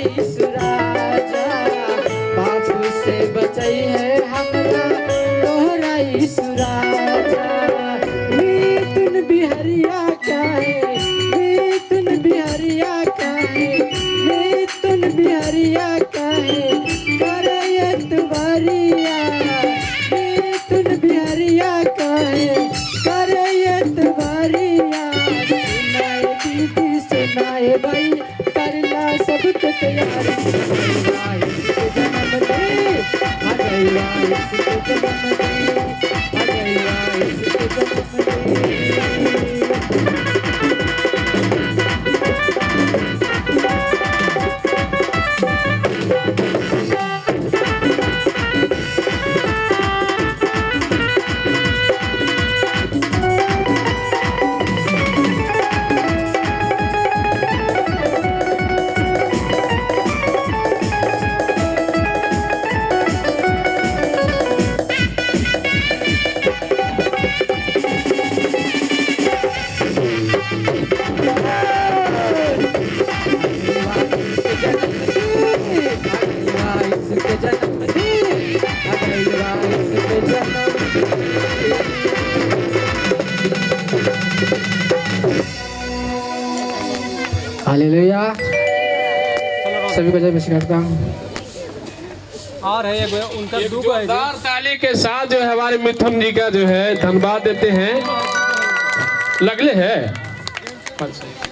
यीशु राजा, पाप से बचई है हमरा तोहरा यीशु राजा। मीतुन बिहरिया काहे, मीतुन बिहरिया काहे, मीतुन बिहरिया काहे करयत वरिया, मीतुन बिहरिया काहे करयत वरिया। सुनाए दीदी सुनाए भाई करला सबके तैयारी, इसके जन्मदिन आ गया, इसके जन्मदिन आ गया, इसके जन्मदिन। हालेलुया। सभी को जय मसीह करता हूँ। और है उनका दुख है। जोरदार ताली के साथ जो है हमारे मिथुन जी का जो है धन्यवाद देते हैं। लगले है। अच्छा।